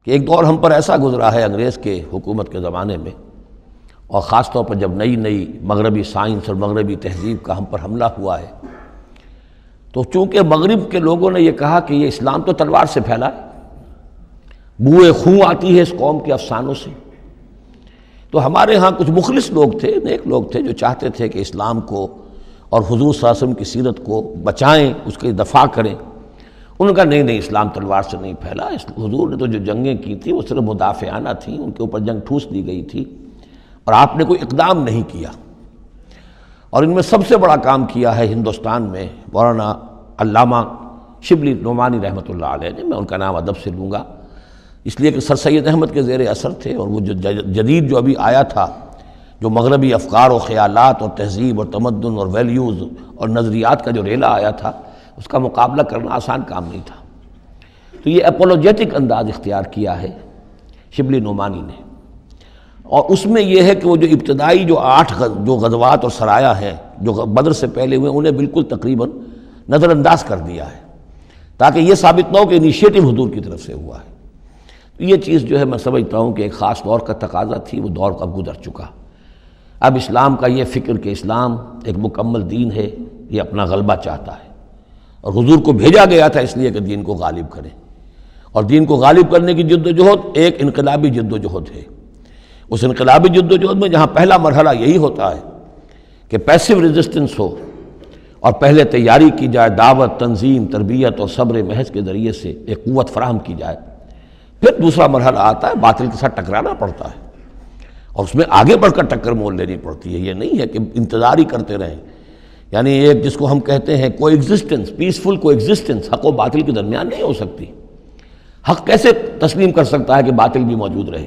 کہ ایک دور ہم پر ایسا گزرا ہے انگریز کے حکومت کے زمانے میں، اور خاص طور پر جب نئی نئی مغربی سائنس اور مغربی تہذیب کا ہم پر حملہ ہوا ہے، تو چونکہ مغرب کے لوگوں نے یہ کہا کہ یہ اسلام تو تلوار سے پھیلا ہے، بوئے خون آتی ہے اس قوم کے افسانوں سے، تو ہمارے ہاں کچھ مخلص لوگ تھے، نیک لوگ تھے، جو چاہتے تھے کہ اسلام کو اور حضور صلی اللہ علیہ وسلم کی سیرت کو بچائیں، اس کی دفاع کریں۔ انہوں نے کہا نہیں اسلام تلوار سے نہیں پھیلا، حضور نے تو جو جنگیں کی تھیں وہ صرف مدافعانہ تھیں، ان کے اوپر جنگ ٹھوس دی گئی تھی، اور آپ نے کوئی اقدام نہیں کیا۔ اور ان میں سب سے بڑا کام کیا ہے ہندوستان میں مولانا علامہ شبلی نعمانی رحمۃ اللہ علیہ نے، میں ان کا نام ادب سے لوں گا اس لیے کہ سر سید احمد کے زیر اثر تھے، اور وہ جو جدید جو ابھی آیا تھا، جو مغربی افکار و خیالات اور تہذیب اور تمدن اور ویلیوز اور نظریات کا جو ریلا آیا تھا، اس کا مقابلہ کرنا آسان کام نہیں تھا۔ تو یہ اپولوجیٹک انداز اختیار کیا ہے شبلی نعمانی نے، اور اس میں یہ ہے کہ وہ جو ابتدائی جو 8 جو غزوات اور سرایا ہیں جو بدر سے پہلے ہوئے، انہیں بالکل تقریباً نظر انداز کر دیا ہے، تاکہ یہ ثابت نہ ہو کہ انیشیٹو حضور کی طرف سے ہوا ہے۔ تو یہ چیز جو ہے میں سمجھتا ہوں کہ ایک خاص دور کا تقاضا تھی، وہ دور اب گزر چکا۔ اب اسلام کا یہ فکر کہ اسلام ایک مکمل دین ہے، یہ اپنا غلبہ چاہتا ہے، اور حضور کو بھیجا گیا تھا اس لیے کہ دین کو غالب کریں، اور دین کو غالب کرنے کی جد و جہد ایک انقلابی جد و جہد ہے۔ اس انقلابی جد و جہد میں جہاں پہلا مرحلہ یہی ہوتا ہے کہ پیسو ریزسٹنس ہو، اور پہلے تیاری کی جائے، دعوت، تنظیم، تربیت اور صبر محض کے ذریعے سے ایک قوت فراہم کی جائے، پھر دوسرا مرحلہ آتا ہے باطل کے ساتھ ٹکرانا پڑتا ہے، اور اس میں آگے بڑھ کر ٹکر مول لینی پڑتی ہے۔ یہ نہیں ہے کہ انتظار ہی کرتے رہیں، یعنی ایک جس کو ہم کہتے ہیں کو ایگزسٹنس، پیسفل کو ایگزسٹنس، حق و باطل کے درمیان نہیں ہو سکتی۔ حق کیسے تسلیم کر سکتا ہے کہ باطل بھی موجود رہے؟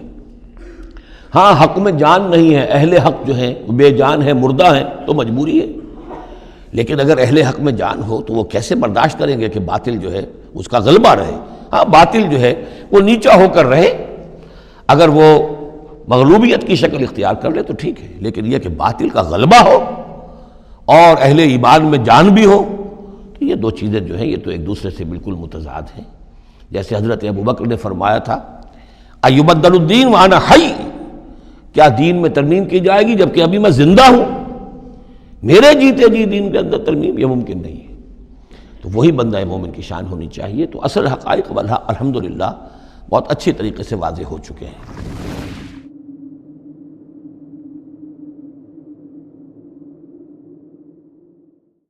ہاں حق میں جان نہیں ہے، اہل حق جو ہیں بے جان ہیں، مردہ ہیں، تو مجبوری ہے، لیکن اگر اہل حق میں جان ہو تو وہ کیسے برداشت کریں گے کہ باطل جو ہے اس کا غلبہ رہے؟ ہاں باطل جو ہے وہ نیچا ہو کر رہے، اگر وہ مغلوبیت کی شکل اختیار کر لے تو ٹھیک ہے، لیکن یہ کہ باطل کا غلبہ ہو اور اہل ایمان میں جان بھی ہو، تو یہ دو چیزیں جو ہیں یہ تو ایک دوسرے سے بالکل متضاد ہیں۔ جیسے حضرت ابوبکر نے فرمایا تھا ایبدل الدین وانا حی، کیا دین میں ترمیم کی جائے گی جبکہ ابھی میں زندہ ہوں؟ میرے جیتے جی دین کے اندر ترمیم یہ ممکن نہیں ہے۔ تو وہی بندہ مومن کی شان ہونی چاہیے۔ تو اصل حقائق الحمدللہ بہت اچھی طریقے سے واضح ہو چکے ہیں۔